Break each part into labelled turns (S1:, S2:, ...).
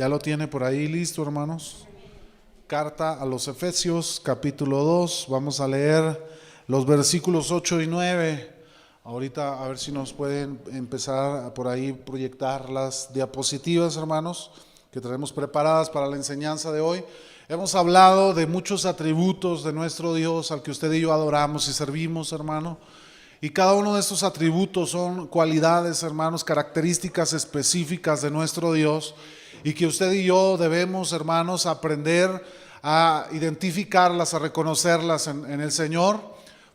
S1: ¿Ya lo tiene por ahí listo, hermanos? Carta a los Efesios, capítulo 2. Vamos a leer los versículos 8 y 9. Ahorita a ver si nos pueden empezar por ahí proyectar las diapositivas, hermanos, que tenemos preparadas para la enseñanza de hoy. Hemos hablado de muchos atributos de nuestro Dios al que usted y yo adoramos y servimos, hermano. Y cada uno de estos atributos son cualidades, hermanos, características específicas de nuestro Dios, y que usted y yo debemos, hermanos, aprender a identificarlas, a reconocerlas en el Señor,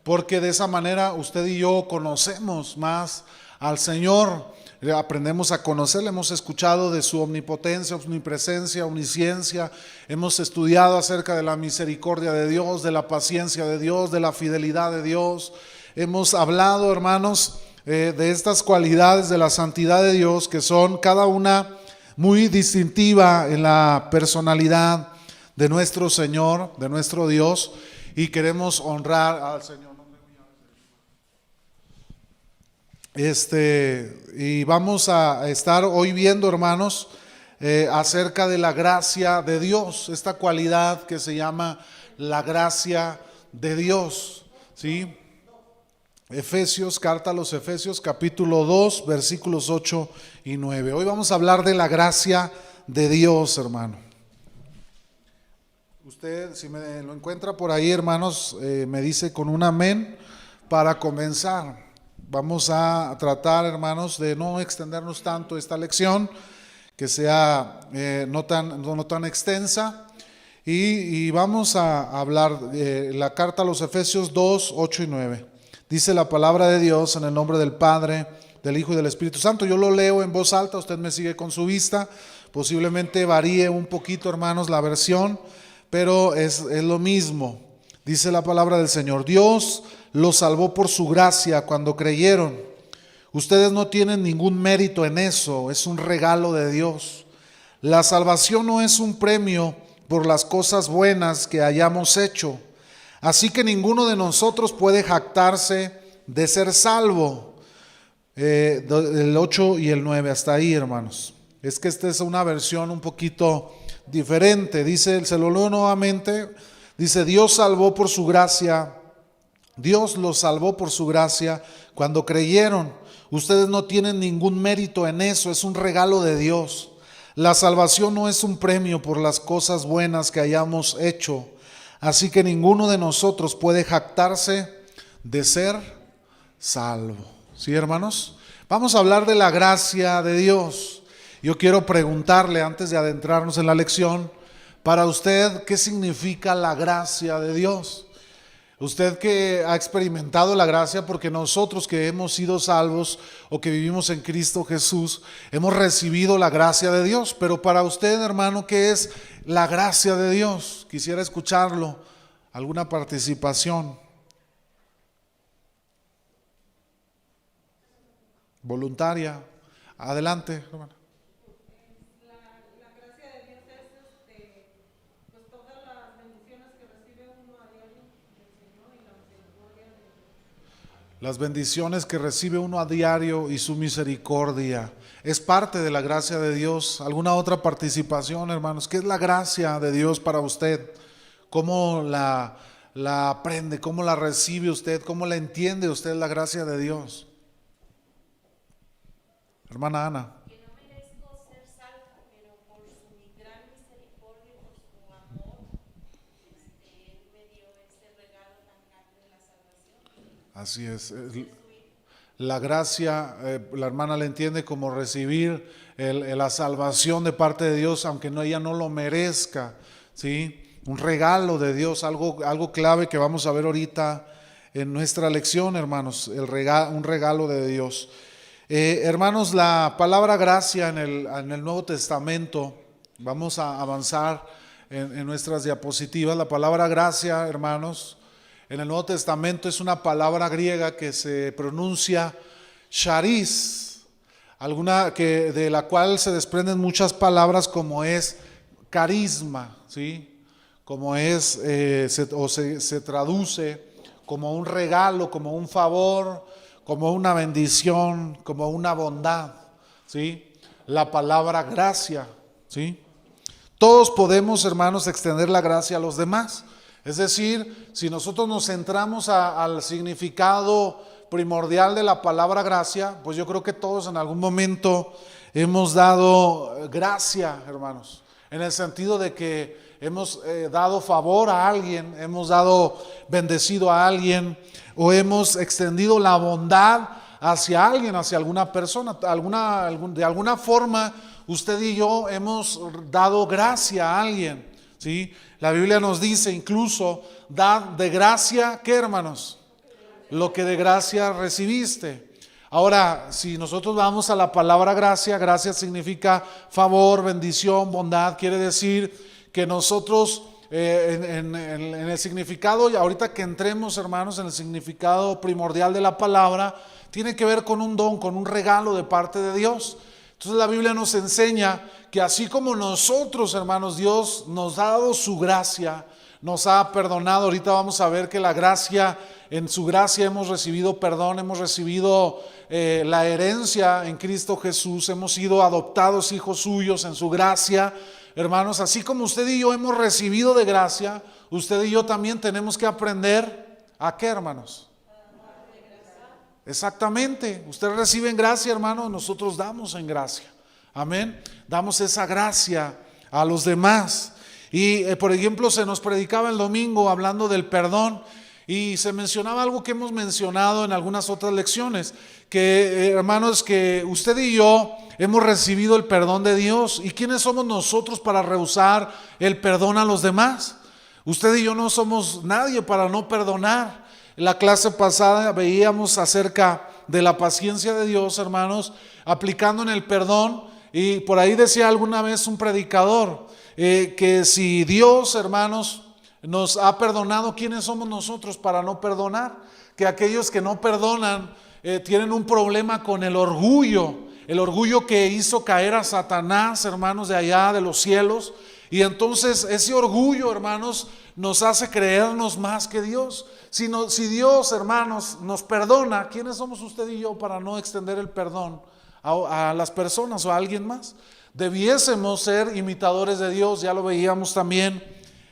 S1: porque de esa manera usted y yo conocemos más al Señor, aprendemos a conocerle. Hemos escuchado de su omnipotencia, omnipresencia, omnisciencia, hemos estudiado acerca de la misericordia de Dios, de la paciencia de Dios, de la fidelidad de Dios. Hemos hablado, hermanos, de estas cualidades de la santidad de Dios, que son cada una muy distintiva en la personalidad de nuestro Señor, de nuestro Dios, y queremos honrar al Señor. Y vamos a estar hoy viendo, hermanos, acerca de la gracia de Dios, esta cualidad que se llama la gracia de Dios, ¿sí? Efesios, carta a los Efesios, capítulo 2, versículos 8 y 9. Hoy vamos a hablar de la gracia de Dios, hermano. Usted, si me lo encuentra por ahí, hermanos, me dice con un amén para comenzar. Vamos a tratar, hermanos, de no extendernos tanto esta lección, que sea no tan extensa. Y vamos a hablar de la carta a los Efesios 2, 8 y 9. Dice la palabra de Dios en el nombre del Padre, del Hijo y del Espíritu Santo. Yo lo leo en voz alta, usted me sigue con su vista. Posiblemente varíe un poquito, hermanos, la versión, pero es lo mismo. Dice la palabra del Señor: Dios los salvó por su gracia cuando creyeron. Ustedes no tienen ningún mérito en eso, es un regalo de Dios. La salvación no es un premio por las cosas buenas que hayamos hecho. Así que ninguno de nosotros puede jactarse de ser salvo. El 8 y el 9, hasta ahí, hermanos. Es que esta es una versión un poquito diferente. Dice, se lo leo nuevamente. Dice: Dios salvó por su gracia. Dios los salvó por su gracia cuando creyeron. Ustedes no tienen ningún mérito en eso, es un regalo de Dios. La salvación no es un premio por las cosas buenas que hayamos hecho. Así que ninguno de nosotros puede jactarse de ser salvo. ¿Sí, hermanos? Vamos a hablar de la gracia de Dios. Yo quiero preguntarle, antes de adentrarnos en la lección, para usted, ¿qué significa la gracia de Dios? Usted que ha experimentado la gracia, porque nosotros que hemos sido salvos o que vivimos en Cristo Jesús, hemos recibido la gracia de Dios. Pero para usted, hermano, ¿qué es la gracia de Dios? Quisiera escucharlo, alguna participación voluntaria. Adelante, hermano. Las bendiciones que recibe uno a diario y su misericordia es parte de la gracia de Dios. ¿Alguna otra participación, hermanos? ¿Qué es la gracia de Dios para usted? ¿Cómo la aprende? ¿Cómo la recibe usted? ¿Cómo la entiende usted, la gracia de Dios? Hermana Ana.
S2: Que no merezco ser salva, pero por su gran misericordia y por su amor, Él me dio este regalo tan grande de la salvación.
S1: Así es. La gracia, la hermana la entiende como recibir la salvación de parte de Dios, aunque ella no lo merezca, ¿sí? Un regalo de Dios, algo clave que vamos a ver ahorita en nuestra lección, hermanos, un regalo de Dios. Hermanos, la palabra gracia en el Nuevo Testamento, vamos a avanzar en nuestras diapositivas. La palabra gracia, hermanos, en el Nuevo Testamento es una palabra griega que se pronuncia charis, de la cual se desprenden muchas palabras, como es carisma, ¿sí? Como es, se traduce como un regalo, como un favor, como una bendición, como una bondad, ¿sí? La palabra gracia, ¿sí? Todos podemos, hermanos, extender la gracia a los demás. Es decir, si nosotros nos centramos al significado primordial de la palabra gracia, pues yo creo que todos en algún momento hemos dado gracia, hermanos, en el sentido de que hemos dado favor a alguien, hemos dado bendecido a alguien, o hemos extendido la bondad hacia alguien, hacia alguna persona. De alguna forma usted y yo hemos dado gracia a alguien, ¿sí? La Biblia nos dice incluso, dad de gracia, ¿qué, hermanos? Lo que de gracia recibiste. Ahora, si nosotros vamos a la palabra gracia, gracia significa favor, bendición, bondad. Quiere decir que nosotros en el significado, y ahorita que entremos, hermanos, en el significado primordial de la palabra, tiene que ver con un don, con un regalo de parte de Dios. Entonces la Biblia nos enseña que así como nosotros, hermanos, Dios nos ha dado su gracia, nos ha perdonado. Ahorita vamos a ver que la gracia, en su gracia hemos recibido perdón, hemos recibido la herencia en Cristo Jesús, hemos sido adoptados hijos suyos en su gracia. Hermanos, así como usted y yo hemos recibido de gracia, usted y yo también tenemos que aprender ¿a qué, hermanos? Exactamente, usted recibe en gracia, hermano, nosotros damos en gracia. Amén. Damos esa gracia a los demás. Y por ejemplo, se nos predicaba el domingo hablando del perdón, y se mencionaba algo que hemos mencionado en algunas otras lecciones, que hermanos, que usted y yo hemos recibido el perdón de Dios. ¿Y quiénes somos nosotros para rehusar el perdón a los demás? Usted y yo no somos nadie para no perdonar. En la clase pasada veíamos acerca de la paciencia de Dios, hermanos, aplicando en el perdón. Y por ahí decía alguna vez un predicador que si Dios, hermanos, nos ha perdonado, ¿quiénes somos nosotros para no perdonar? Que aquellos que no perdonan tienen un problema con el orgullo que hizo caer a Satanás, hermanos, de allá de los cielos. Y entonces ese orgullo, hermanos, nos hace creernos más que Dios. Si Dios, hermanos, nos perdona, ¿quiénes somos usted y yo para no extender el perdón a las personas o a alguien más? Debiésemos ser imitadores de Dios. Ya lo veíamos también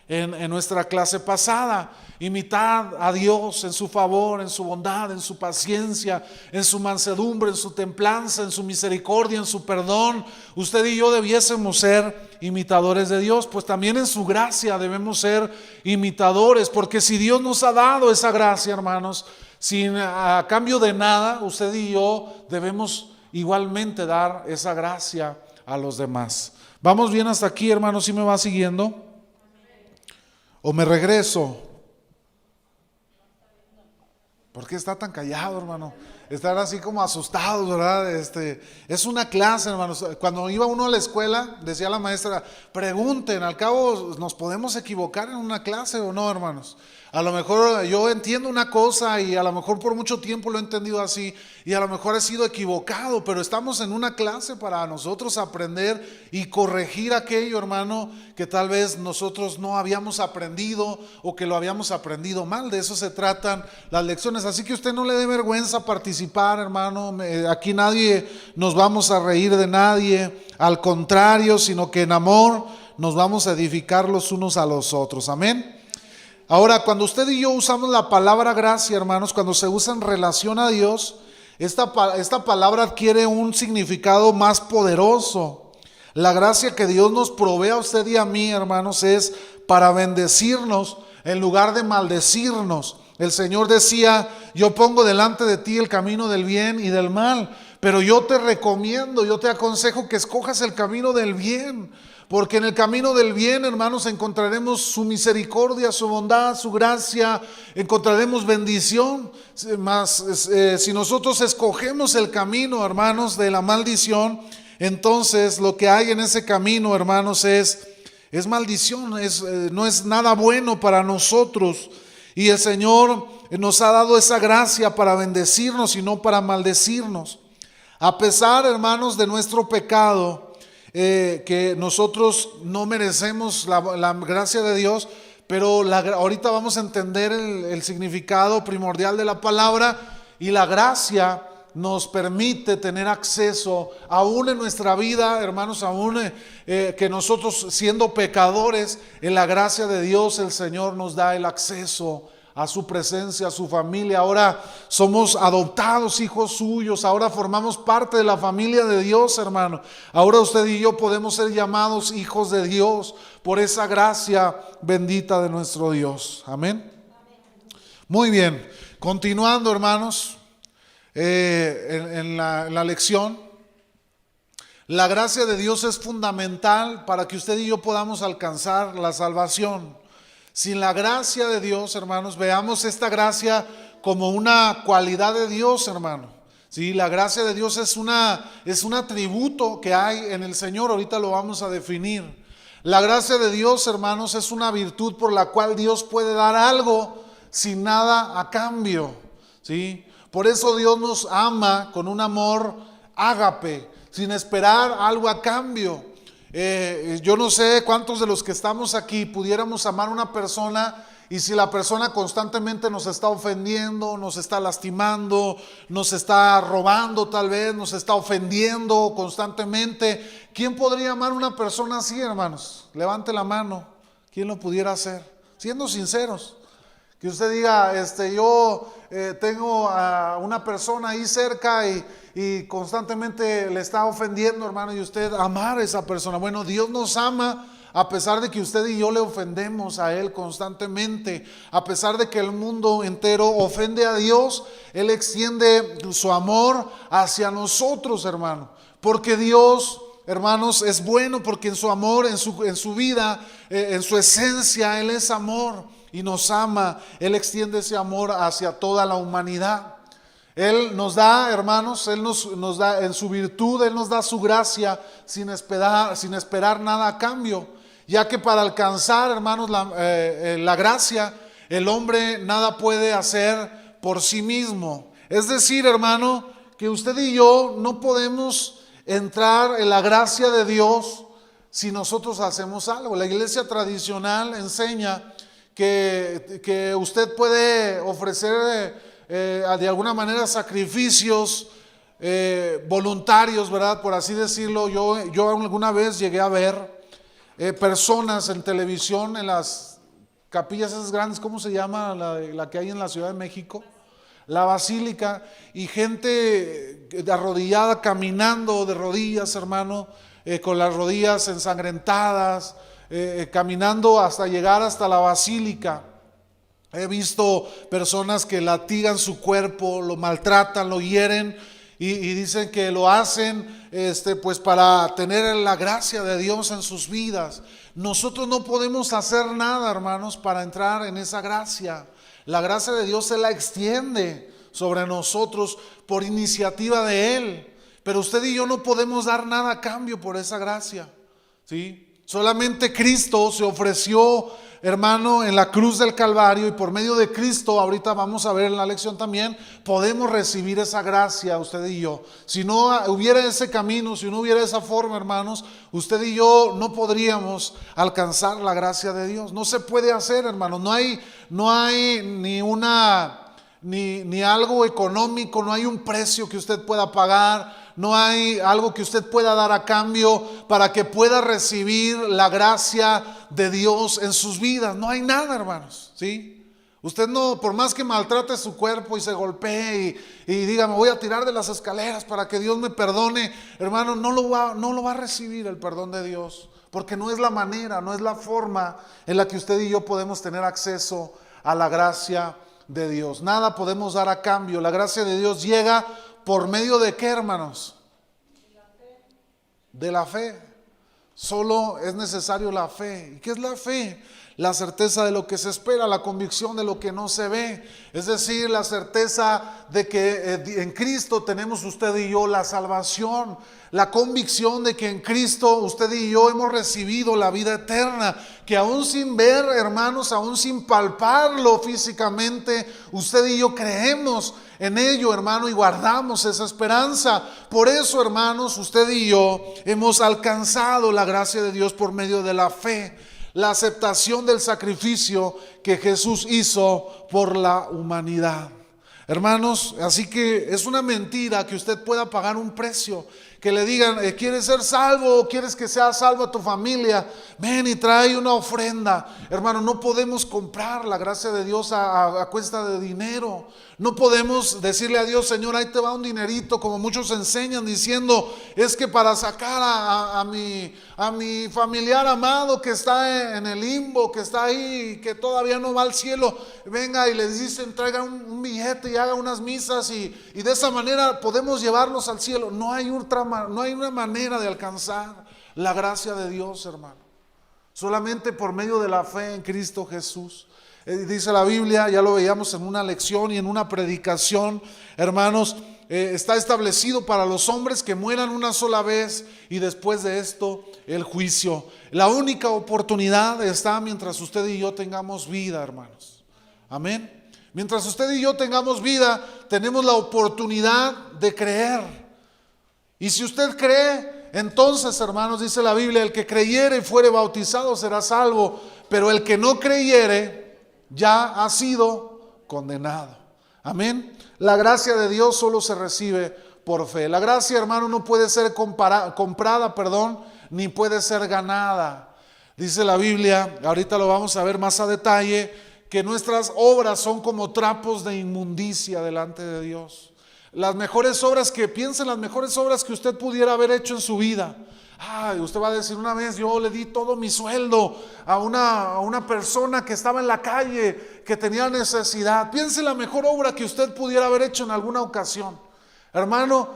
S1: en nuestra clase pasada. Imitad a Dios en su favor, en su bondad, en su paciencia, en su mansedumbre, en su templanza, en su misericordia, en su perdón. Usted y yo debiésemos ser imitadores de Dios, pues también en su gracia debemos ser imitadores, porque si Dios nos ha dado esa gracia, hermanos, sin a cambio de nada, usted y yo debemos igualmente dar esa gracia a los demás. ¿Vamos bien hasta aquí, hermanos? ¿Sí me va siguiendo? ¿O me regreso? ¿Por qué está tan callado, hermano? Están así como asustados, ¿verdad? Es una clase, hermanos. Cuando iba uno a la escuela, decía la maestra, pregunten, al cabo nos podemos equivocar en una clase o no, hermanos. A lo mejor yo entiendo una cosa y a lo mejor por mucho tiempo lo he entendido así y a lo mejor he sido equivocado, pero estamos en una clase para nosotros aprender y corregir aquello, hermano, que tal vez nosotros no habíamos aprendido o que lo habíamos aprendido mal. De eso se tratan las lecciones. Así que usted no le dé vergüenza participar, hermano. Aquí nadie nos vamos a reír de nadie, al contrario, sino que en amor nos vamos a edificar los unos a los otros. Amén. Ahora, cuando usted y yo usamos la palabra gracia, hermanos, cuando se usa en relación a Dios, esta palabra adquiere un significado más poderoso. La gracia que Dios nos provee a usted y a mí, hermanos, es para bendecirnos en lugar de maldecirnos. El Señor decía, yo pongo delante de ti el camino del bien y del mal, pero yo te recomiendo, yo te aconsejo que escojas el camino del bien. Porque en el camino del bien, hermanos, encontraremos su misericordia, su bondad, su gracia, encontraremos bendición. Mas si nosotros escogemos el camino, hermanos, de la maldición, entonces lo que hay en ese camino, hermanos, es maldición, no es nada bueno para nosotros. Y el Señor nos ha dado esa gracia para bendecirnos y no para maldecirnos. A pesar, hermanos, de nuestro pecado, que nosotros no merecemos la gracia de Dios, pero ahorita vamos a entender el significado primordial de la palabra. Y la gracia nos permite tener acceso, aún en nuestra vida, hermanos, aún que nosotros siendo pecadores, en la gracia de Dios el Señor nos da el acceso a su presencia, a su familia. Ahora somos adoptados hijos suyos, ahora formamos parte de la familia de Dios, hermano. Ahora usted y yo podemos ser llamados hijos de Dios por esa gracia bendita de nuestro Dios. Amén. Muy bien, continuando, hermanos, en la lección. La gracia de Dios es fundamental para que usted y yo podamos alcanzar la salvación. Sin la gracia de Dios, hermanos, veamos esta gracia como una cualidad de Dios, hermano. Sí, la gracia de Dios es un atributo que hay en el Señor. Ahorita lo vamos a definir. La gracia de Dios, hermanos, es una virtud por la cual Dios puede dar algo sin nada a cambio. ¿Sí? Por eso Dios nos ama con un amor ágape, sin esperar algo a cambio. Yo no sé cuántos de los que estamos aquí pudiéramos amar a una persona y si la persona constantemente nos está ofendiendo, nos está lastimando, nos está robando tal vez, nos está ofendiendo constantemente. ¿Quién podría amar a una persona así, hermanos? Levante la mano. ¿Quién lo pudiera hacer? Siendo sinceros. Que usted diga, yo tengo a una persona ahí cerca y constantemente le está ofendiendo, hermano, y usted amar a esa persona. Bueno, Dios nos ama a pesar de que usted y yo le ofendemos a Él constantemente. A pesar de que el mundo entero ofende a Dios, Él extiende su amor hacia nosotros, hermano. Porque Dios, hermanos, es bueno, porque en su amor, en su vida, en su esencia, Él es amor. Y nos ama, Él extiende ese amor hacia toda la humanidad. Él nos da, hermanos, Él nos da en su virtud, Él nos da su gracia sin esperar nada a cambio. Ya que para alcanzar, hermanos, la gracia, el hombre nada puede hacer por sí mismo. Es decir, hermano, que usted y yo no podemos entrar en la gracia de Dios si nosotros hacemos algo. La iglesia tradicional enseña que usted puede ofrecer de alguna manera sacrificios voluntarios, ¿verdad? Por así decirlo. Yo alguna vez llegué a ver personas en televisión en las capillas esas grandes, ¿cómo se llama? La que hay en la Ciudad de México, la Basílica, y gente arrodillada caminando de rodillas, hermano, con las rodillas ensangrentadas, caminando hasta llegar hasta la Basílica. He visto personas que latigan su cuerpo, lo maltratan, lo hieren y dicen que lo hacen pues para tener la gracia de Dios en sus vidas. Nosotros no podemos hacer nada, hermanos, para entrar en esa gracia. La gracia de Dios se la extiende sobre nosotros por iniciativa de Él. Pero usted y yo no podemos dar nada a cambio por esa gracia, ¿sí? Solamente Cristo se ofreció, hermano, en la cruz del Calvario, y por medio de Cristo, ahorita vamos a ver en la lección también, podemos recibir esa gracia, usted y yo. Si no hubiera ese camino, si no hubiera esa forma, hermanos, usted y yo no podríamos alcanzar la gracia de Dios. No se puede hacer, hermanos. No hay ni algo económico, no hay un precio que usted pueda pagar, no hay algo que usted pueda dar a cambio para que pueda recibir la gracia de Dios en sus vidas. No hay nada, hermanos, ¿sí? Usted no, por más que maltrate su cuerpo y se golpee y diga, me voy a tirar de las escaleras para que Dios me perdone, hermano, no lo va a recibir el perdón de Dios, porque no es la manera, no es la forma en la que usted y yo podemos tener acceso a la gracia de Dios. Nada podemos dar a cambio. La gracia de Dios llega por medio de ¿qué, hermanos? De la fe. Solo es necesario la fe. ¿Y qué es la fe? La certeza de lo que se espera, la convicción de lo que no se ve. Es decir, la certeza de que en Cristo tenemos usted y yo la salvación. La convicción de que en Cristo usted y yo hemos recibido la vida eterna. Que aún sin ver, hermanos, aún sin palparlo físicamente, usted y yo creemos en ello, hermano, y guardamos esa esperanza. Por eso, hermanos, usted y yo hemos alcanzado la gracia de Dios por medio de la fe. La aceptación del sacrificio que Jesús hizo por la humanidad. Hermanos, así que es una mentira que usted pueda pagar un precio, que le digan, ¿quieres ser salvo? ¿Quieres que sea salva tu familia? Ven y trae una ofrenda. Hermano, no podemos comprar la gracia de Dios a cuesta de dinero. No podemos decirle a Dios, Señor, ahí te va un dinerito, como muchos enseñan diciendo, es que para sacar a mi familiar amado que está en el limbo, que está ahí, que todavía no va al cielo, venga y les dicen, traiga un billete y haga unas misas y de esa manera podemos llevarlos al cielo. No hay una manera de alcanzar la gracia de Dios, hermano. Solamente por medio de la fe en Cristo Jesús. Dice la Biblia, ya lo veíamos en una lección y en una predicación, hermanos, está establecido para los hombres que mueran una sola vez y después de esto el juicio. La única oportunidad está mientras usted y yo tengamos vida, hermanos. Amén. Mientras usted y yo tengamos vida, tenemos la oportunidad de creer. Y si usted cree, entonces, hermanos, dice la Biblia, el que creyere y fuere bautizado será salvo, pero el que no creyere ya ha sido condenado. Amén. La gracia de Dios solo se recibe por fe. La gracia, hermano, no puede ser comprada, ni puede ser ganada. Dice la Biblia, ahorita lo vamos a ver más a detalle, que nuestras obras son como trapos de inmundicia delante de Dios. Las mejores obras las mejores obras que usted pudiera haber hecho en su vida. Usted va a decir, una vez yo le di todo mi sueldo a una persona que estaba en la calle, que tenía necesidad. Piense la mejor obra que usted pudiera haber hecho en alguna ocasión. Hermano,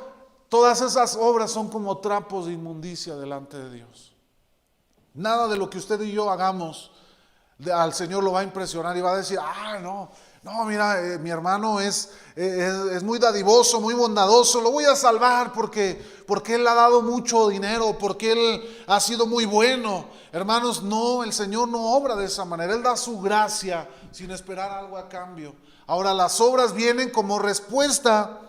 S1: todas esas obras son como trapos de inmundicia delante de Dios. Nada de lo que usted y yo hagamos al Señor lo va a impresionar y va a decir, no, mira, mi hermano es muy dadivoso, muy bondadoso, lo voy a salvar porque él ha dado mucho dinero, porque él ha sido muy bueno. Hermanos, no, el Señor no obra de esa manera, Él da su gracia sin esperar algo a cambio. Ahora, las obras vienen como respuesta,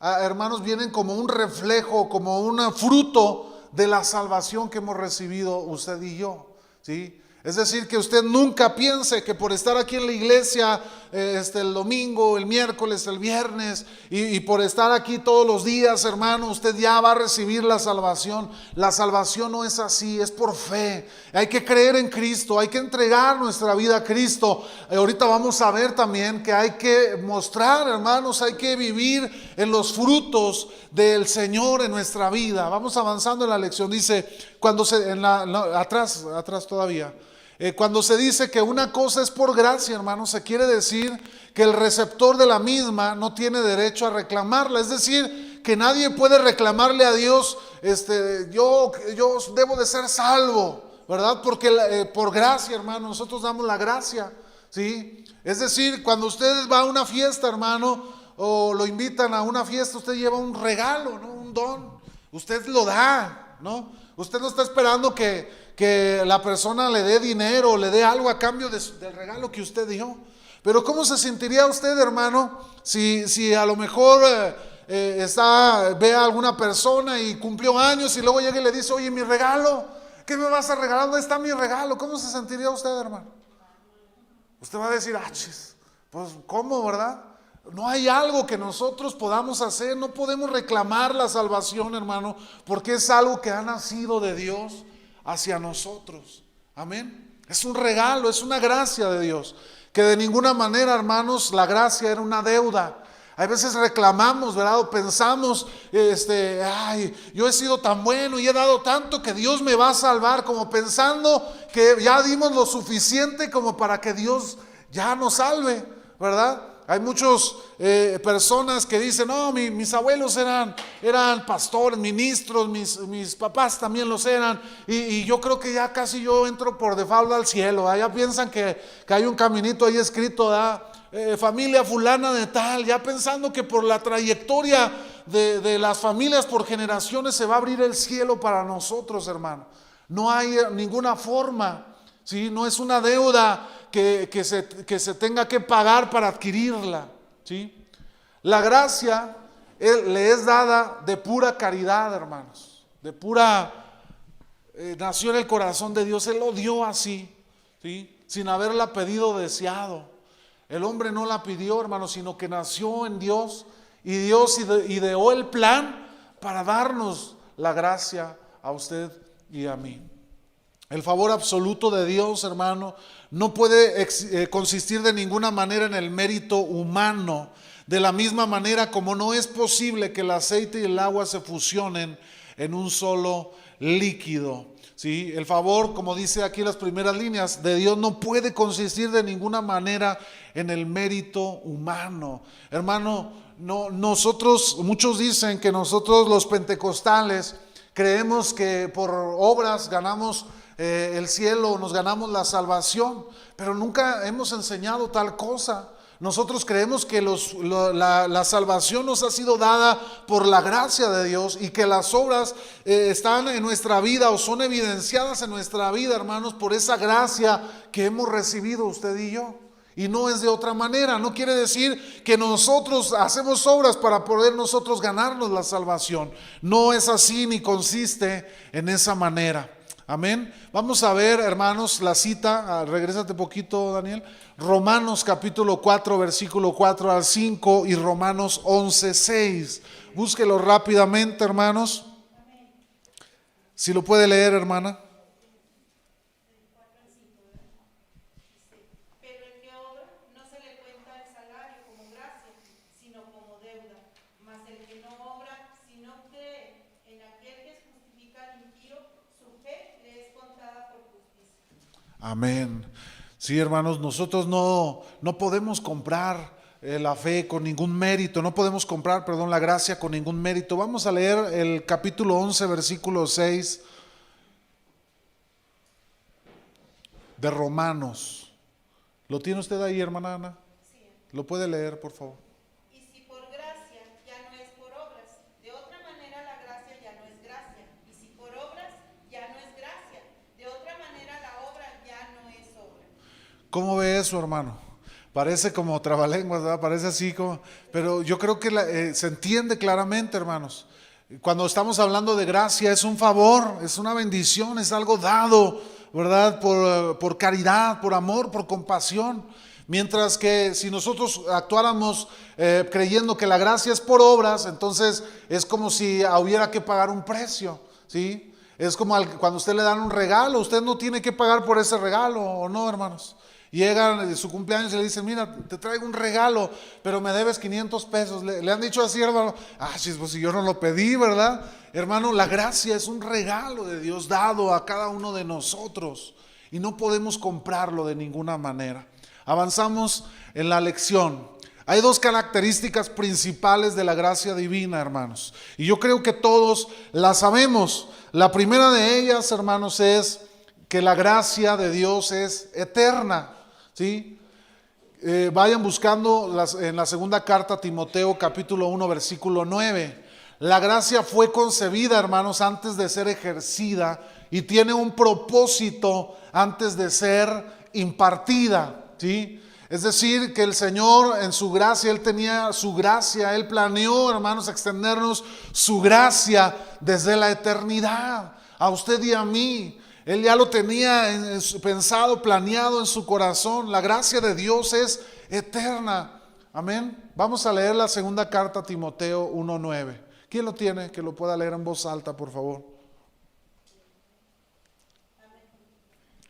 S1: hermanos, vienen como un reflejo, como un fruto de la salvación que hemos recibido usted y yo, ¿sí? Es decir, que usted nunca piense que por estar aquí en la iglesia el domingo, el miércoles, el viernes y por estar aquí todos los días, hermano, usted ya va a recibir la salvación. La salvación no es así, es por fe. Hay que creer en Cristo, hay que entregar nuestra vida a Cristo. Ahorita vamos a ver también que hay que mostrar, hermanos, hay que vivir en los frutos del Señor en nuestra vida. Vamos avanzando en la lección. Dice, atrás todavía. Cuando se dice que una cosa es por gracia, hermano, se quiere decir que el receptor de la misma no tiene derecho a reclamarla. Es decir, que nadie puede reclamarle a Dios, yo debo de ser salvo, ¿verdad? Porque por gracia, hermano, nosotros damos la gracia, ¿sí? Es decir, cuando usted va a una fiesta, hermano, o lo invitan a una fiesta, usted lleva un regalo, ¿no? Un don, usted lo da, ¿no? Usted no está esperando que la persona le dé dinero o le dé algo a cambio del regalo que usted dio. Pero ¿cómo se sentiría usted, hermano, si a lo mejor ve a alguna persona y cumplió años y luego llega y le dice, oye, mi regalo, ¿qué me vas a regalar? ¿Dónde está mi regalo? ¿Cómo se sentiría usted, hermano? Usted va a decir, pues ¿cómo, verdad? No hay algo que nosotros podamos hacer, no podemos reclamar la salvación, hermano, porque es algo que ha nacido de Dios hacia nosotros. Amén. Es un regalo, es una gracia de Dios, que de ninguna manera, hermanos, la gracia era una deuda. Hay veces reclamamos, ¿verdad? O pensamos, yo he sido tan bueno y he dado tanto que Dios me va a salvar, como pensando que ya dimos lo suficiente como para que Dios ya nos salve, ¿verdad? Hay muchas personas que dicen, no, mis abuelos eran pastores, ministros, mis papás también los eran, y yo creo que ya casi yo entro por default al cielo. Ya piensan que hay un caminito ahí escrito, familia fulana de tal, ya pensando que por la trayectoria de las familias por generaciones se va a abrir el cielo para nosotros, hermano. No hay ninguna forma, ¿sí? No es una deuda que se tenga que pagar para adquirirla, ¿sí? La gracia le es dada de pura caridad, hermanos, nació en el corazón de Dios, Él lo dio así, ¿sí? Sin haberla pedido o deseado. El hombre no la pidió, hermanos, sino que nació en Dios, y Dios ideó el plan para darnos la gracia a usted y a mí. El favor absoluto de Dios, hermano, no puede consistir de ninguna manera en el mérito humano, de la misma manera como no es posible que el aceite y el agua se fusionen en un solo líquido. ¿Sí? El favor, como dice aquí las primeras líneas, de Dios no puede consistir de ninguna manera en el mérito humano. Hermano, nosotros, muchos dicen que nosotros los pentecostales creemos que por obras ganamos el cielo, nos ganamos la salvación, pero nunca hemos enseñado tal cosa. Nosotros creemos que la salvación nos ha sido dada por la gracia de Dios, y que las obras están en nuestra vida o son evidenciadas en nuestra vida, hermanos, por esa gracia que hemos recibido usted y yo. Y no es de otra manera. No quiere decir que nosotros hacemos obras para poder nosotros ganarnos la salvación. No es así, ni consiste en esa manera. Amén. Vamos a ver, hermanos, la cita. Regrésate poquito, Daniel. Romanos capítulo 4, versículo 4 al 5, y Romanos 11, 6. Búsquelo rápidamente, hermanos. Si lo puede leer, hermana.
S2: Pero el que obra no se le cuenta el salario como gracia, sino como deuda. Mas el que no obra, sino cree en aquel que justifica al impío, su fe le es contada por justicia.
S1: Amén. Sí, hermanos, nosotros no podemos comprar la fe con ningún mérito, no podemos comprar, la gracia con ningún mérito. Vamos a leer el capítulo 11, versículo 6 de Romanos. ¿Lo tiene usted ahí, hermana Ana?
S2: Sí.
S1: ¿Lo puede leer, por favor?
S2: Y si por gracia ya no es por obras, de otra manera la gracia ya no es gracia. Y si por obras ya no es gracia, de otra manera la obra ya no es obra.
S1: ¿Cómo ve eso, hermano? Parece como trabalenguas, ¿verdad? Parece así como... Pero yo creo que se entiende claramente, hermanos. Cuando estamos hablando de gracia, es un favor, es una bendición, es algo dado, ¿verdad? Por caridad, por amor, por compasión. Mientras que si nosotros actuáramos creyendo que la gracia es por obras, entonces es como si hubiera que pagar un precio, ¿sí? Es como cuando usted le dan un regalo, usted no tiene que pagar por ese regalo, ¿o no, hermanos? Llegan de su cumpleaños y le dicen, mira, te traigo un regalo, pero me debes 500 pesos. Le han dicho así, hermano, pues si yo no lo pedí, ¿verdad? Hermano, la gracia es un regalo de Dios dado a cada uno de nosotros, y no podemos comprarlo de ninguna manera. Avanzamos en la lección. Hay dos características principales de la gracia divina, hermanos, y yo creo que todos la sabemos. La primera de ellas, hermanos, es que la gracia de Dios es eterna, ¿sí? Vayan buscando en la segunda carta a Timoteo capítulo 1 versículo 9. La gracia fue concebida, hermanos, antes de ser ejercida, y tiene un propósito antes de ser impartida, ¿sí? Es decir, que el Señor en su gracia, Él tenía su gracia, Él planeó, hermanos, extendernos su gracia desde la eternidad a usted y a mí. Él ya lo tenía pensado, planeado en su corazón. La gracia de Dios es eterna. Amén. Vamos a leer la segunda carta a Timoteo 1:9. ¿Quién lo tiene? Que lo pueda leer en voz alta, por favor.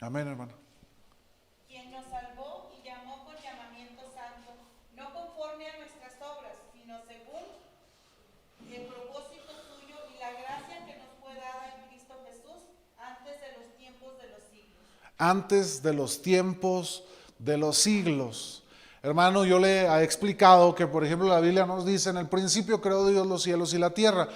S1: Amén, hermano.
S2: Quien nos salvó y llamó con llamamiento santo, no conforme a nuestras obras, sino según el propósito suyo y la gracia que nos fue dada en Cristo Jesús antes de los tiempos de los siglos.
S1: Antes de los tiempos de los siglos. Hermano, yo le he explicado que, por ejemplo, la Biblia nos dice, en el principio creó Dios los cielos y la tierra.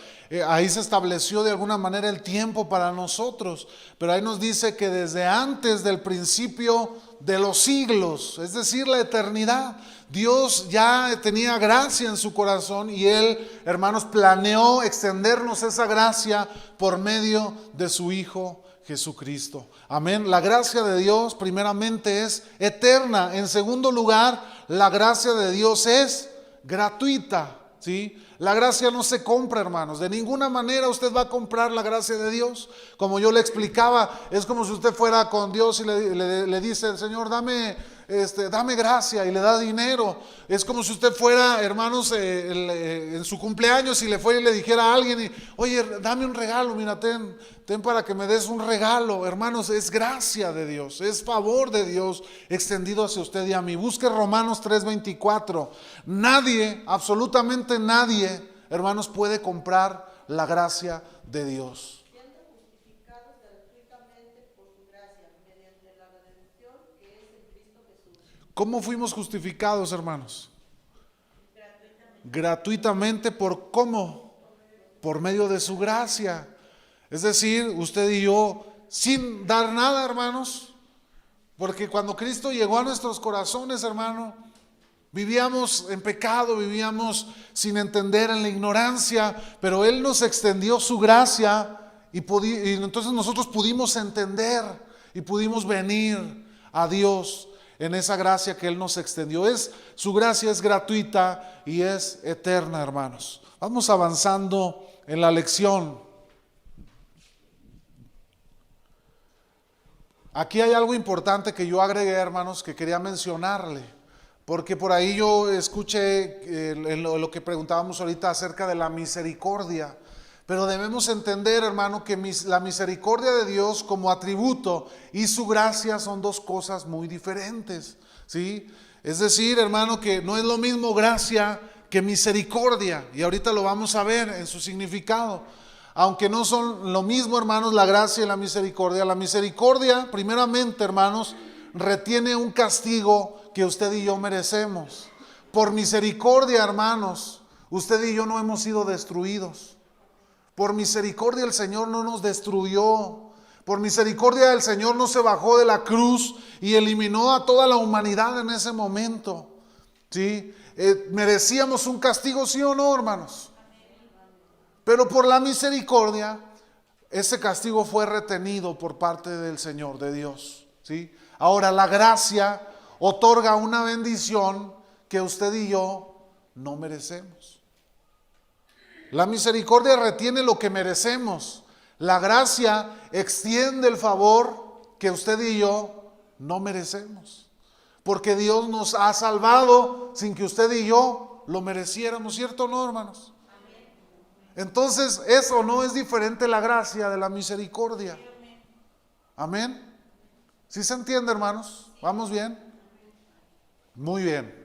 S1: Ahí se estableció de alguna manera el tiempo para nosotros, pero ahí nos dice que desde antes del principio de los siglos, es decir, la eternidad, Dios ya tenía gracia en su corazón, y Él, hermanos, planeó extendernos esa gracia por medio de su Hijo Jesucristo. Amén. La gracia de Dios primeramente es eterna. En segundo lugar, la gracia de Dios es gratuita, ¿sí? La gracia no se compra, hermanos. De ninguna manera usted va a comprar la gracia de Dios. Como yo le explicaba, es como si usted fuera con Dios y le dice, Señor, dame dame gracia, y le da dinero. Es como si usted fuera, hermanos, en su cumpleaños y le fuera y le dijera a alguien, oye, dame un regalo, mira, ten para que me des un regalo. Hermanos, es gracia de Dios, es favor de Dios extendido hacia usted y a mí. Busque Romanos 3:24. Nadie, absolutamente nadie, hermanos, puede comprar la gracia de Dios. ¿Cómo fuimos justificados, hermanos? Gratuitamente. ¿Por cómo? Por medio de su gracia. Es decir, usted y yo, sin dar nada, hermanos, porque cuando Cristo llegó a nuestros corazones, hermano, vivíamos en pecado, vivíamos sin entender, en la ignorancia, pero Él nos extendió su gracia y entonces nosotros pudimos entender y pudimos venir a Dios en esa gracia que Él nos extendió. Su gracia es gratuita y es eterna, hermanos. Vamos avanzando en la lección. Aquí hay algo importante que yo agregué, hermanos, que quería mencionarle, porque por ahí yo escuché lo que preguntábamos ahorita acerca de la misericordia. Pero debemos entender, hermano, que la misericordia de Dios como atributo y su gracia son dos cosas muy diferentes, ¿sí? Es decir, hermano, que no es lo mismo gracia que misericordia, y ahorita lo vamos a ver en su significado. Aunque no son lo mismo, hermanos, la gracia y la misericordia. La misericordia, primeramente, hermanos, retiene un castigo que usted y yo merecemos. Por misericordia, hermanos, usted y yo no hemos sido destruidos. Por misericordia el Señor no nos destruyó. Por misericordia el Señor no se bajó de la cruz y eliminó a toda la humanidad en ese momento. ¿Sí? Merecíamos un castigo, ¿sí o no, hermanos? Pero por la misericordia, ese castigo fue retenido por parte del Señor, de Dios, ¿sí? Ahora, la gracia otorga una bendición que usted y yo no merecemos. La misericordia retiene lo que merecemos. La gracia extiende el favor que usted y yo no merecemos. Porque Dios nos ha salvado sin que usted y yo lo mereciéramos, ¿cierto o no, hermanos? Entonces, eso no es diferente la gracia de la misericordia. Amén. ¿Sí se entiende, hermanos? ¿Vamos bien? Muy bien.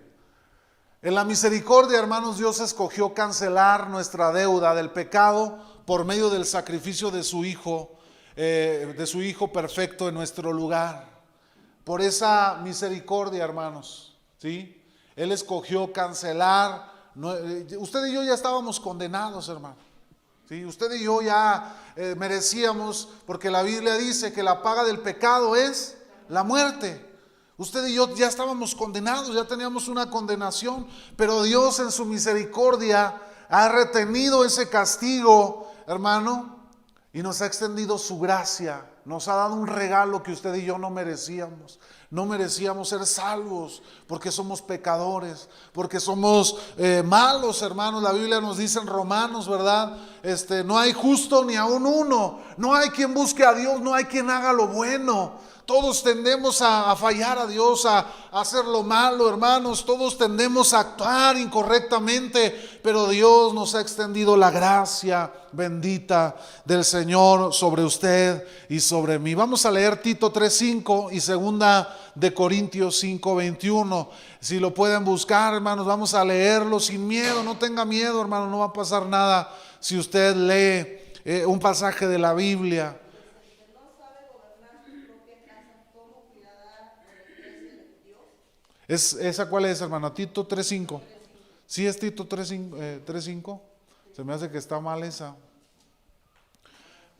S1: En la misericordia, hermanos, Dios escogió cancelar nuestra deuda del pecado por medio del sacrificio de su Hijo perfecto en nuestro lugar. Por esa misericordia, hermanos, ¿sí? Él escogió cancelar. Usted y yo ya estábamos condenados, hermano. ¿Sí? Usted y yo ya merecíamos, porque la Biblia dice que la paga del pecado es la muerte. Usted y yo ya estábamos condenados, ya teníamos una condenación, pero Dios en su misericordia ha retenido ese castigo, hermano, y nos ha extendido su gracia. Nos ha dado un regalo que usted y yo no merecíamos. No merecíamos ser salvos porque somos pecadores, porque somos malos, hermanos. La Biblia nos dice en Romanos, ¿verdad? No hay justo ni aun uno. No hay quien busque a Dios, no hay quien haga lo bueno. Todos tendemos a fallar a Dios, a hacer lo malo, hermanos. Todos tendemos a actuar incorrectamente, pero Dios nos ha extendido la gracia bendita del Señor sobre usted y sobre mí. Vamos a leer Tito 3:5 y segunda de Corintios 5:21. Si lo pueden buscar, hermanos, vamos a leerlo sin miedo. No tenga miedo, hermano, no va a pasar nada si usted lee un pasaje de la Biblia. ¿Esa cuál es, hermano? Tito 3:5. ¿Sí es Tito 3:5? Se me hace que está mal esa.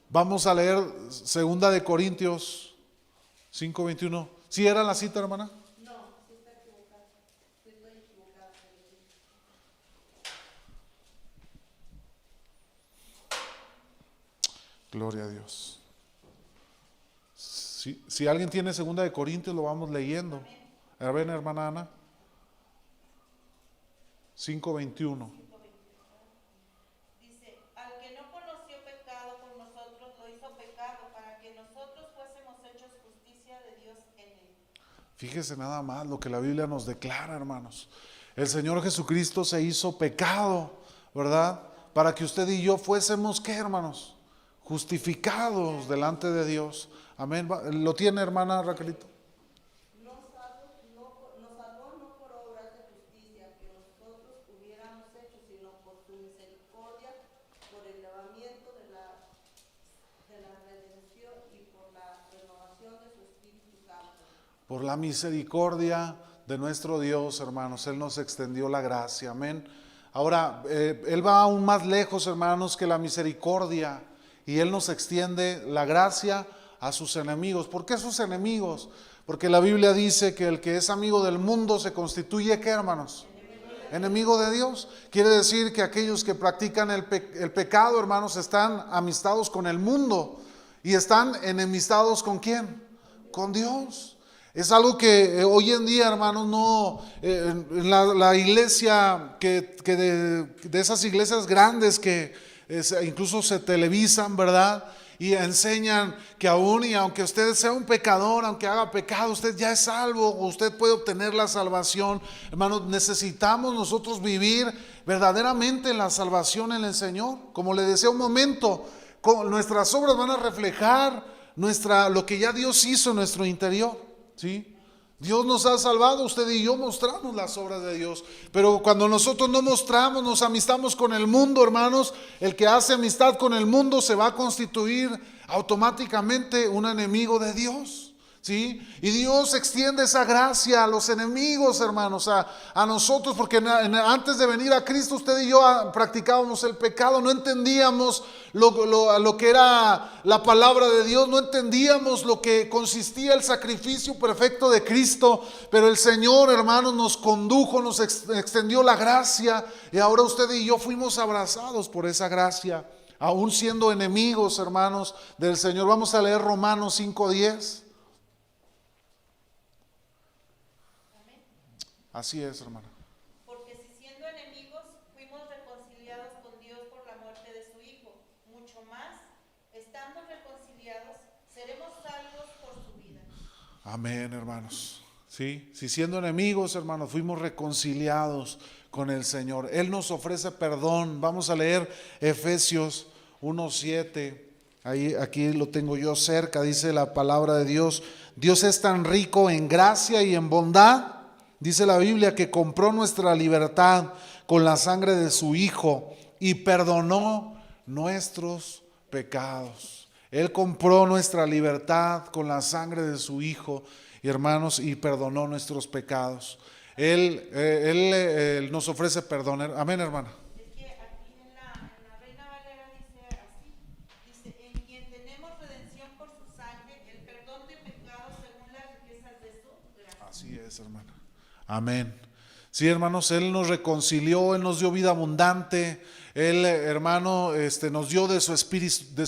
S1: Vamos a leer segunda de Corintios 5:21. ¿Sí era la cita, hermana?
S2: No, sí está equivocada. Sí estoy equivocada.
S1: Gloria a Dios. Si alguien tiene segunda de Corintios, lo vamos leyendo. A ver, hermana Ana. 5:21.
S2: Dice, al que no conoció pecado por nosotros lo hizo pecado para que nosotros fuésemos hechos justicia de Dios en él.
S1: Fíjese nada más lo que la Biblia nos declara, hermanos. El Señor Jesucristo se hizo pecado, ¿verdad? Para que usted y yo fuésemos, ¿qué, hermanos? Justificados delante de Dios. Amén. ¿Lo tiene, hermana Raquelito?
S2: Nos salvó no por obras de justicia que nosotros hubiéramos hecho, sino por su misericordia, por el lavamiento de la redención y por la renovación de su Espíritu Santo.
S1: Por la misericordia de nuestro Dios, hermanos, Él nos extendió la gracia, amén. Ahora, Él va aún más lejos, hermanos, que la misericordia, y Él nos extiende la gracia a sus enemigos. ¿Por qué sus enemigos? Porque la Biblia dice que el que es amigo del mundo se constituye, ¿qué, hermanos? Enemigo de Dios. Quiere decir que aquellos que practican el pecado, hermanos, están amistados con el mundo. ¿Y están enemistados con quién? Con Dios. Es algo que hoy en día, hermanos, no, en la iglesia, de esas iglesias grandes que incluso se televisan, ¿verdad? Y enseñan que aún y aunque usted sea un pecador, aunque haga pecado, usted ya es salvo, o usted puede obtener la salvación. Hermanos, necesitamos nosotros vivir verdaderamente en la salvación en el Señor. Como le decía un momento, nuestras obras van a reflejar lo que ya Dios hizo en nuestro interior. ¿Sí? Dios nos ha salvado, usted y yo mostramos las obras de Dios, pero cuando nosotros no mostramos, nos amistamos con el mundo, hermanos, el que hace amistad con el mundo se va a constituir automáticamente un enemigo de Dios. ¿Sí? Y Dios extiende esa gracia a los enemigos, hermanos, a nosotros, porque antes de venir a Cristo, usted y yo practicábamos el pecado, no entendíamos lo que era la palabra de Dios, no entendíamos lo que consistía el sacrificio perfecto de Cristo, pero el Señor, hermanos, nos condujo, nos extendió la gracia, y ahora usted y yo fuimos abrazados por esa gracia, aún siendo enemigos, hermanos, del Señor. Vamos a leer Romanos 5:10. Así es, hermano.
S2: Porque si siendo enemigos fuimos reconciliados con Dios por la muerte de su Hijo, mucho más, estando reconciliados, seremos salvos por su vida.
S1: Amén, hermanos. ¿Sí? Si siendo enemigos, hermanos, fuimos reconciliados con el Señor. Él nos ofrece perdón. Vamos a leer Efesios 1:7. Aquí lo tengo yo cerca, dice la palabra de Dios. Dios es tan rico en gracia y en bondad. Dice la Biblia que compró nuestra libertad con la sangre de su Hijo y perdonó nuestros pecados. Él compró nuestra libertad con la sangre de su Hijo, y hermanos, y perdonó nuestros pecados. Él nos ofrece perdón. Amén, hermana.
S2: Es que aquí en la Reina Valera dice así, dice, en quien tenemos redención por su sangre, el perdón de pecados según las riquezas de su gracia.
S1: Así es, hermana. Amén. Sí, hermanos, Él nos reconcilió, Él nos dio vida abundante. Él, hermano, nos dio de su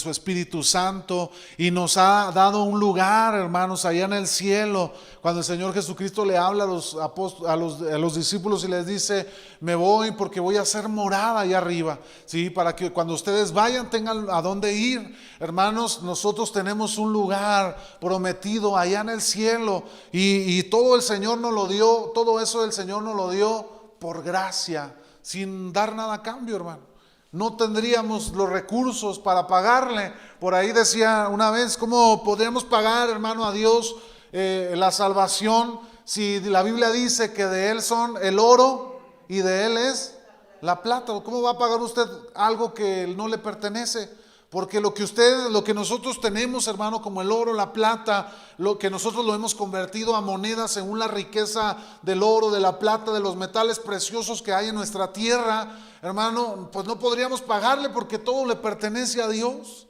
S1: Espíritu Santo y nos ha dado un lugar, hermanos, allá en el cielo. Cuando el Señor Jesucristo le habla a los discípulos y les dice, me voy porque voy a hacer morada allá arriba, ¿sí? Para que cuando ustedes vayan tengan a dónde ir. Hermanos, nosotros tenemos un lugar prometido allá en el cielo, y todo el Señor nos lo dio, todo eso el Señor nos lo dio por gracia, sin dar nada a cambio, hermano. No tendríamos los recursos para pagarle. Por ahí decía una vez, ¿cómo podríamos pagar, hermano, a Dios la salvación si la Biblia dice que de Él son el oro y de Él es la plata? ¿Cómo va a pagar usted algo que no le pertenece? Porque lo que nosotros tenemos, hermano, como el oro, la plata, lo que nosotros lo hemos convertido a moneda según la riqueza del oro, de la plata, de los metales preciosos que hay en nuestra tierra, hermano, pues no podríamos pagarle porque todo le pertenece a Dios.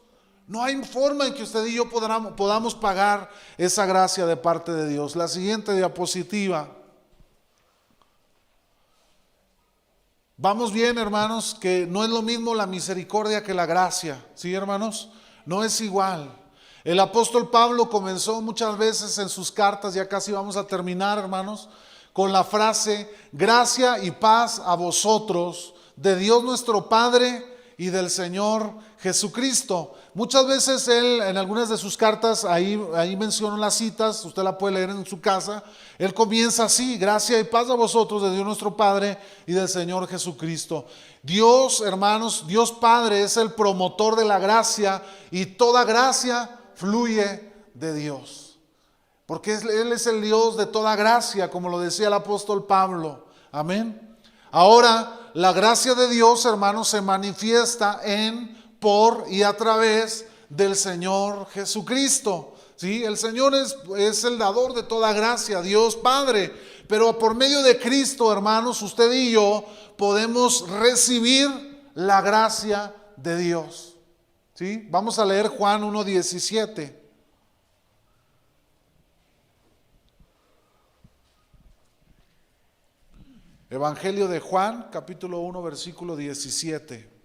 S1: No hay forma en que usted y yo podamos pagar esa gracia de parte de Dios. La siguiente diapositiva. Vamos bien, hermanos, que no es lo mismo la misericordia que la gracia, ¿sí, hermanos? No es igual. El apóstol Pablo comenzó muchas veces en sus cartas, ya casi vamos a terminar, hermanos, con la frase, gracia y paz a vosotros, de Dios nuestro Padre y del Señor Jesucristo. Muchas veces él, en algunas de sus cartas, ahí menciona las citas, usted la puede leer en su casa. Él comienza así: gracia y paz a vosotros de Dios nuestro Padre y del Señor Jesucristo. Dios, hermanos, Dios Padre es el promotor de la gracia, y toda gracia fluye de Dios. Porque Él es el Dios de toda gracia, como lo decía el apóstol Pablo. Amén. Ahora, la gracia de Dios, hermanos, se manifiesta en, por y a través del Señor Jesucristo. ¿Sí? El Señor es el dador de toda gracia, Dios Padre. Pero por medio de Cristo, hermanos, usted y yo podemos recibir la gracia de Dios. ¿Sí? Vamos a leer Juan 1:17. Evangelio de Juan, capítulo 1, versículo 17.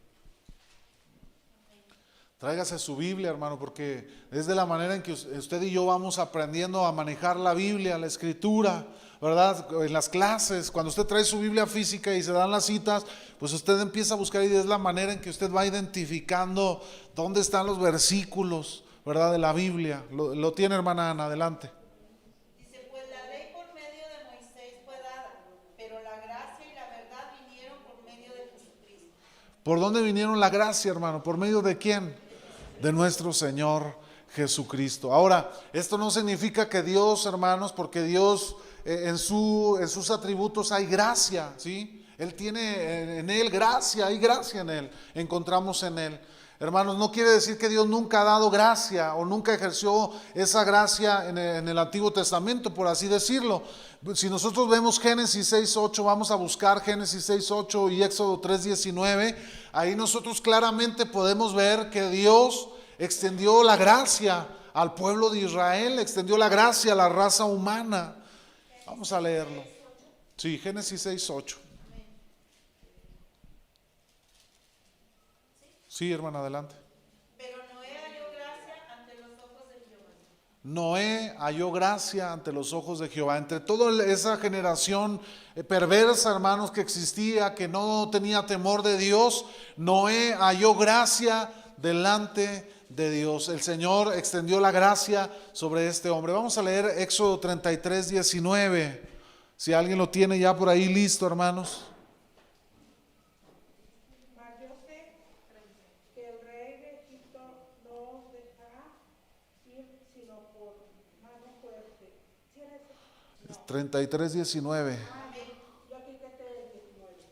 S1: Tráigase su Biblia, hermano, porque es de la manera en que usted y yo vamos aprendiendo a manejar la Biblia, la Escritura, ¿verdad? En las clases, cuando usted trae su Biblia física y se dan las citas, pues usted empieza a buscar, y es la manera en que usted va identificando dónde están los versículos, ¿verdad? De la Biblia. Lo tiene, hermana Ana, adelante.
S2: Dice, pues la ley por medio de Moisés fue dada, pero la gracia y la verdad vinieron por medio de Jesucristo.
S1: ¿Por dónde vinieron la gracia, hermano? ¿Por medio de quién? De nuestro Señor Jesucristo. Ahora, esto no significa que Dios, hermanos, porque Dios en sus atributos hay gracia, ¿sí? Él tiene en Él gracia, hay gracia en Él, encontramos en Él. Hermanos, no quiere decir que Dios nunca ha dado gracia o nunca ejerció esa gracia en el Antiguo Testamento, por así decirlo. Si nosotros vemos Génesis 6:8, vamos a buscar Génesis 6:8 y Éxodo 3:19, ahí nosotros claramente podemos ver que Dios extendió la gracia al pueblo de Israel, extendió la gracia a la raza humana. Vamos a leerlo. Sí, Génesis 6:8. Sí, hermana, adelante.
S2: Pero Noé halló gracia ante los ojos de Jehová.
S1: Noé halló gracia ante los ojos de Jehová. Entre toda esa generación perversa, hermanos, que existía, que no tenía temor de Dios, Noé halló gracia delante de Dios. El Señor extendió la gracia sobre este hombre. Vamos a leer Éxodo 33:19. Si alguien lo tiene ya por ahí listo, hermanos.
S2: Mas yo sé que el rey de Egipto no os dejará ir sino por mano fuerte. ¿Tienes?
S1: 33:19.
S2: Amén. Yo aquí que te 19.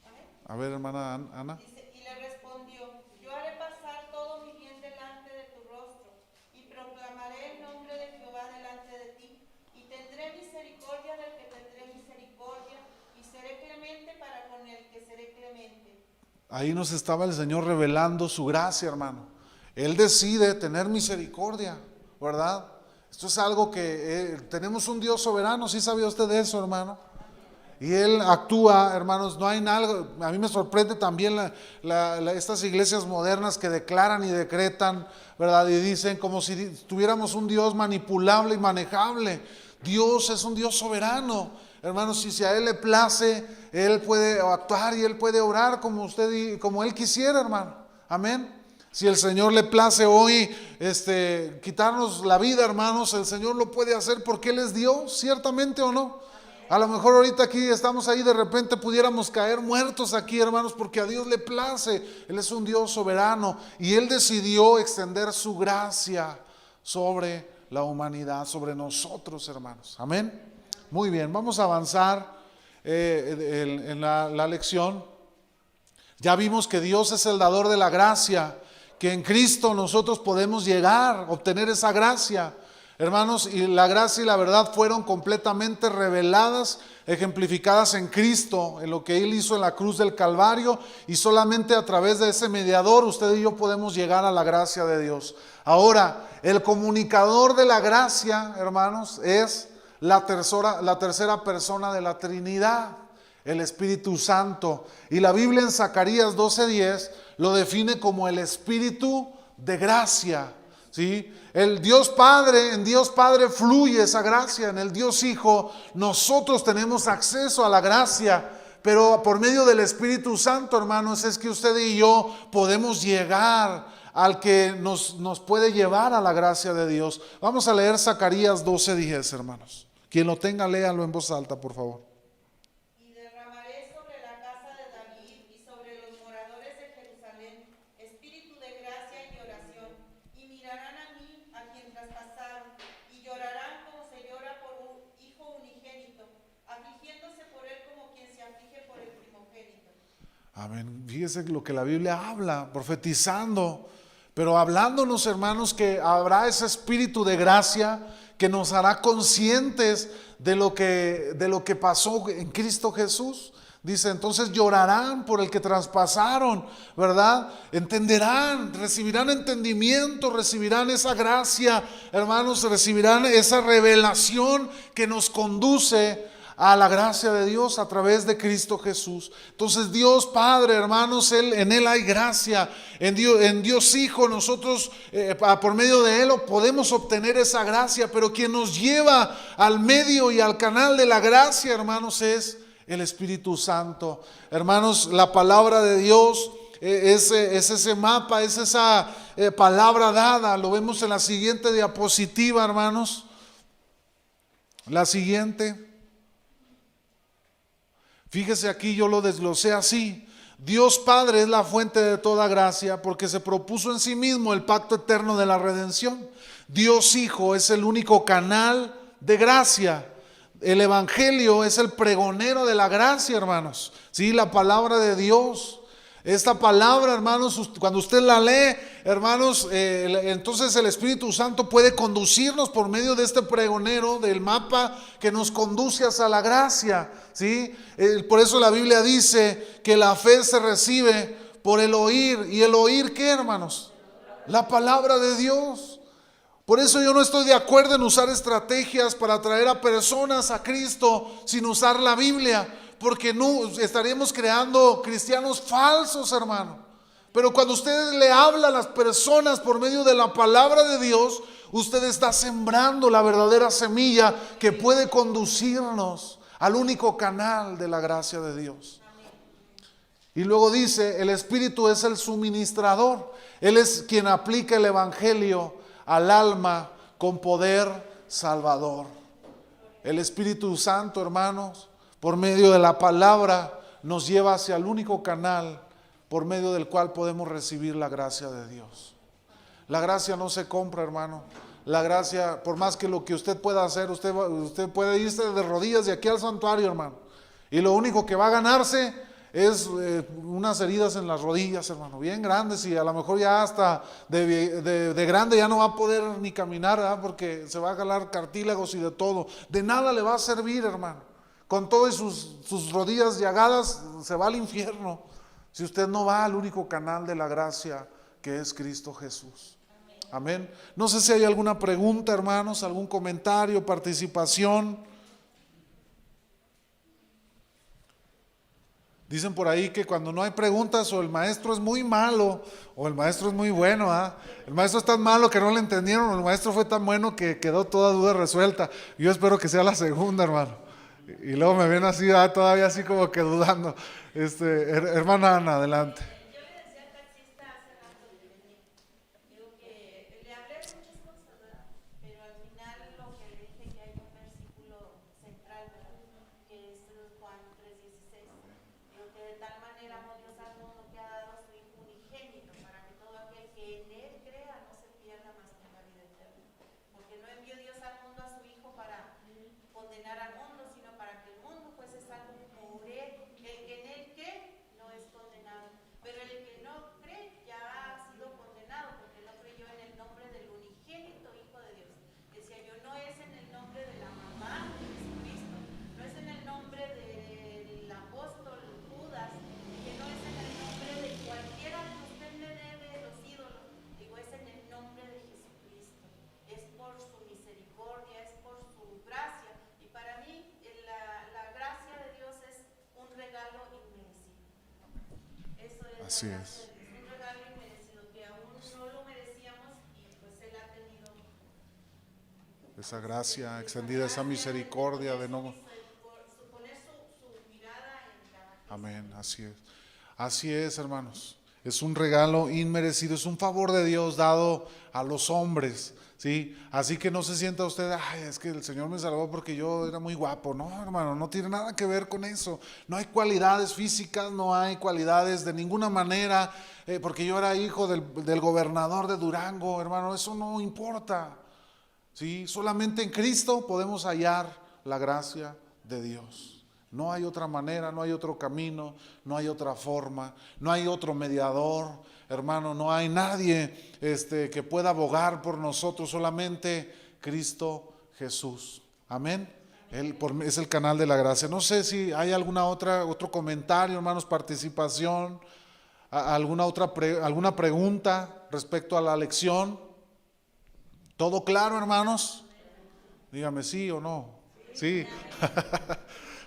S2: Amén.
S1: A ver, hermana Ana.
S2: Dice, y le respondió, yo haré pasar todo mi bien delante de tu rostro, y proclamaré el nombre de Jehová delante de ti, y tendré misericordia del que tendré misericordia, y seré clemente para con el que seré clemente.
S1: Ahí nos estaba el Señor revelando su gracia, hermano. Él decide tener misericordia, ¿verdad? Esto es algo que tenemos un Dios soberano. ¿Sí sabía usted de eso, hermano? Y Él actúa, hermanos. No hay nada. A mí me sorprende también estas iglesias modernas que declaran y decretan, ¿verdad? Y dicen como si tuviéramos un Dios manipulable y manejable. Dios es un Dios soberano. Hermanos, si a Él le place, Él puede actuar y Él puede orar como como Él quisiera, hermano. Amén. Si el Señor le place hoy quitarnos la vida, hermanos, el Señor lo puede hacer porque Él es Dios, ciertamente, o no. A lo mejor ahorita aquí estamos ahí, de repente pudiéramos caer muertos aquí, hermanos, porque a Dios le place. Él es un Dios soberano y Él decidió extender su gracia sobre la humanidad, sobre nosotros, hermanos. Amén. Muy bien, vamos a avanzar en la lección. Ya vimos que Dios es el dador de la gracia, que en Cristo nosotros podemos llegar a obtener esa gracia, hermanos, y la gracia y la verdad fueron completamente reveladas, ejemplificadas en Cristo, en lo que Él hizo en la cruz del Calvario, y solamente a través de ese mediador usted y yo podemos llegar a la gracia de Dios. Ahora, el comunicador de la gracia, hermanos, es la tercera persona de la Trinidad, el Espíritu Santo. Y la Biblia en Zacarías 12:10 lo define como el Espíritu de gracia, ¿sí? El Dios Padre, en Dios Padre fluye esa gracia, en el Dios Hijo nosotros tenemos acceso a la gracia, pero por medio del Espíritu Santo, hermanos, es que usted y yo podemos llegar al que nos puede llevar a la gracia de Dios. Vamos a leer Zacarías 12:10, hermanos. Quien lo tenga, léalo en voz alta, por favor.
S2: Y derramaré sobre la casa de David y sobre los moradores de Jerusalén espíritu de gracia y oración, y mirarán a mí, a quien traspasaron, y llorarán como se llora por un hijo unigénito, afligiéndose por él como quien se aflige por el primogénito.
S1: Amén. Fíjese lo que la Biblia habla, profetizando, pero hablándonos, hermanos, que habrá ese espíritu de gracia que nos hará conscientes de lo que pasó en Cristo Jesús. Dice, entonces llorarán por el que traspasaron, ¿verdad? Entenderán, recibirán entendimiento, recibirán esa gracia, hermanos, recibirán esa revelación que nos conduce a la gracia de Dios a través de Cristo Jesús. Entonces Dios Padre, hermanos, en Él hay gracia, en Dios Hijo, nosotros por medio de Él podemos obtener esa gracia, pero quien nos lleva al medio y al canal de la gracia, hermanos, es el Espíritu Santo. Hermanos, la palabra de Dios es ese mapa, es esa palabra dada. Lo vemos en la siguiente diapositiva, hermanos. La siguiente. Fíjese aquí, yo lo desglosé así. Dios Padre es la fuente de toda gracia porque se propuso en sí mismo el pacto eterno de la redención. Dios Hijo es el único canal de gracia. El Evangelio es el pregonero de la gracia, hermanos. Sí, la palabra de Dios. Esta palabra, hermanos, cuando usted la lee, hermanos, entonces el Espíritu Santo puede conducirnos por medio de este pregonero, del mapa que nos conduce hacia la gracia, ¿sí? Por eso la Biblia dice que la fe se recibe por el oír. ¿Y el oír qué, hermanos? La palabra de Dios. Por eso yo no estoy de acuerdo en usar estrategias para atraer a personas a Cristo sin usar la Biblia, porque no estaríamos creando cristianos falsos, hermano. Pero cuando usted le habla a las personas por medio de la palabra de Dios, usted está sembrando la verdadera semilla que puede conducirnos al único canal de la gracia de Dios. Y luego dice, el Espíritu es el suministrador. Él es quien aplica el Evangelio al alma con poder salvador. El Espíritu Santo, hermanos, por medio de la palabra nos lleva hacia el único canal por medio del cual podemos recibir la gracia de Dios. La gracia no se compra, hermano. La gracia, por más que lo que usted pueda hacer, usted puede irse de rodillas de aquí al santuario, hermano, y lo único que va a ganarse es unas heridas en las rodillas, hermano, bien grandes, y a lo mejor ya hasta de grande ya no va a poder ni caminar, ¿verdad? Porque se va a jalar cartílagos y de todo. De nada le va a servir, hermano. Con todas sus rodillas llagadas se va al infierno si usted no va al único canal de la gracia que es Cristo Jesús. Amén. No sé si hay alguna pregunta, hermanos, algún comentario, participación. Dicen por ahí que cuando no hay preguntas o el maestro es muy malo o el maestro es muy bueno, ¿eh? El maestro es tan malo que no le entendieron, o el maestro fue tan bueno que quedó toda duda resuelta. Yo espero que sea la segunda, hermano. Y luego me ven así, todavía así como que dudando. Hermana Ana, adelante.
S2: Yo le decía al taxista hace rato que venía, digo que le hablé de muchas cosas, ¿verdad? Pero al final lo que le dije que hay un versículo central, ¿verdad? Que es Juan 3:16. Digo que de tal manera amó Dios al mundo que ha dado a su Hijo unigénito para que todo aquel que en Él crea no se pierda, mas tenga vida eterna. Porque no envió Dios al mundo a su Hijo para condenar al mundo, sino para que el mundo fuese salvo por Él. El que en Él cree no es condenado, pero el que no cree ya ha sido condenado porque no creyó en el nombre del unigénito Hijo de Dios. Decía yo, no es en el nombre de la mamá de Jesucristo, no es en el nombre del apóstol Judas, que no es en el nombre de cualquiera que usted le dé de los ídolos, digo, es en el nombre de Jesucristo, es por su misericordia, es por su gracia. Y para mí la gracia de Dios es un regalo inmerecido. Eso es.
S1: Así es.
S2: Es un regalo inmerecido que aún no lo merecíamos y pues Él ha tenido
S1: Esa gracia extendida, esa misericordia de no.
S2: poner su mirada en cada.
S1: Amén, así es. Así es, hermanos. Es un regalo inmerecido, es un favor de Dios dado a los hombres, ¿sí? Así que no se sienta usted, ay, es que el Señor me salvó porque yo era muy guapo. No, hermano, no tiene nada que ver con eso. No hay cualidades físicas, no hay cualidades de ninguna manera, porque yo era hijo del gobernador de Durango, hermano, eso no importa, ¿sí? Solamente en Cristo podemos hallar la gracia de Dios. No hay otra manera, no hay otro camino, no hay otra forma, no hay otro mediador, hermano, no hay nadie que pueda abogar por nosotros, solamente Cristo Jesús. Amén. Él es el canal de la gracia. No sé si hay otro comentario, hermanos, participación, alguna pregunta respecto a la lección. ¿Todo claro, hermanos? Dígame sí o no. Sí.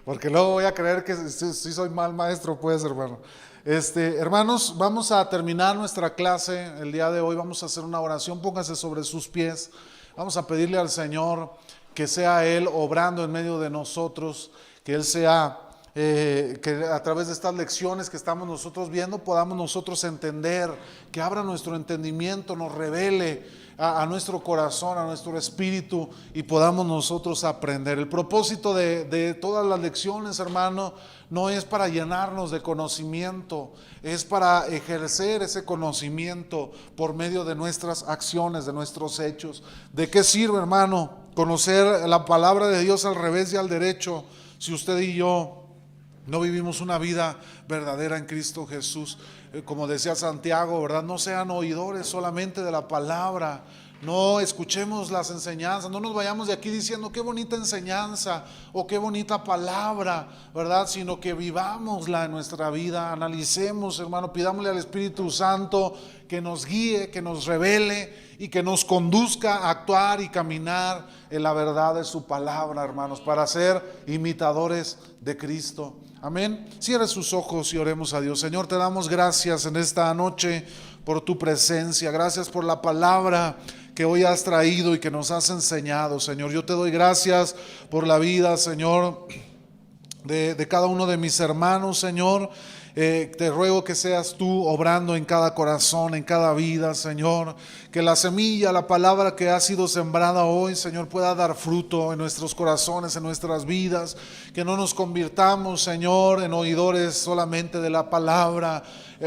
S1: Porque luego voy a creer que sí soy mal maestro, pues, hermano. Hermanos, vamos a terminar nuestra clase el día de hoy. Vamos a hacer una oración. Póngase sobre sus pies. Vamos a pedirle al Señor que sea Él obrando en medio de nosotros, que Él sea, que a través de estas lecciones que estamos nosotros viendo, podamos nosotros entender, que abra nuestro entendimiento, nos revele a nuestro corazón, a nuestro espíritu, y podamos nosotros aprender. El propósito de todas las lecciones, hermano, no es para llenarnos de conocimiento, es para ejercer ese conocimiento por medio de nuestras acciones, de nuestros hechos. ¿De qué sirve, hermano, conocer la palabra de Dios al revés y al derecho si usted y yo no vivimos una vida verdadera en Cristo Jesús? Como decía Santiago, ¿verdad? No sean oidores solamente de la palabra, no escuchemos las enseñanzas, no nos vayamos de aquí diciendo qué bonita enseñanza o qué bonita palabra, ¿verdad? Sino que vivámosla en nuestra vida, analicemos, hermano, pidámosle al Espíritu Santo que nos guíe, que nos revele y que nos conduzca a actuar y caminar en la verdad de su palabra, hermanos, para ser imitadores de Cristo. Amén. Cierre sus ojos y oremos a Dios. Señor, te damos gracias en esta noche por tu presencia. Gracias por la palabra que hoy has traído y que nos has enseñado, Señor. Yo te doy gracias por la vida, Señor, de cada uno de mis hermanos, Señor. Te ruego que seas tú obrando en cada corazón, en cada vida, Señor. Que la semilla, la palabra que ha sido sembrada hoy, Señor, pueda dar fruto en nuestros corazones, en nuestras vidas. Que no nos convirtamos, Señor, en oidores solamente de la palabra,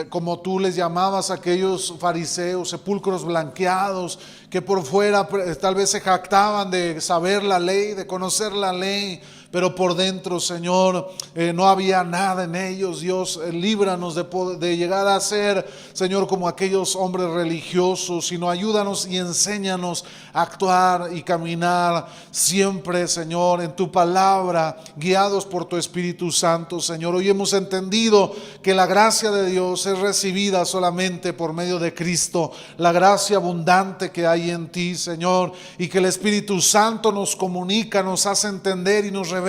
S1: como tú les llamabas a aquellos fariseos, sepulcros blanqueados, que por fuera tal vez se jactaban de saber la ley, de conocer la ley, pero por dentro, Señor, no había nada en ellos. Dios, líbranos de llegar a ser, Señor, como aquellos hombres religiosos, sino ayúdanos y enséñanos a actuar y caminar siempre, Señor, en tu palabra, guiados por tu Espíritu Santo, Señor. Hoy hemos entendido que la gracia de Dios es recibida solamente por medio de Cristo, la gracia abundante que hay en ti, Señor, y que el Espíritu Santo nos comunica, nos hace entender y nos revela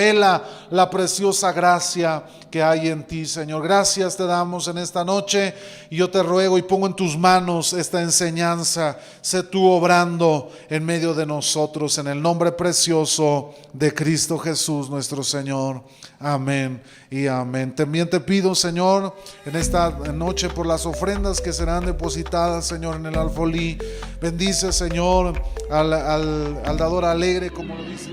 S1: la preciosa gracia que hay en ti, Señor. Gracias te damos en esta noche, y yo te ruego y pongo en tus manos esta enseñanza. Sé tú obrando en medio de nosotros, en el nombre precioso de Cristo Jesús nuestro Señor. Amén y amén. También te pido, Señor, en esta noche por las ofrendas que serán depositadas, Señor, en el alfolí. Bendice, Señor, al dador alegre, como lo dice.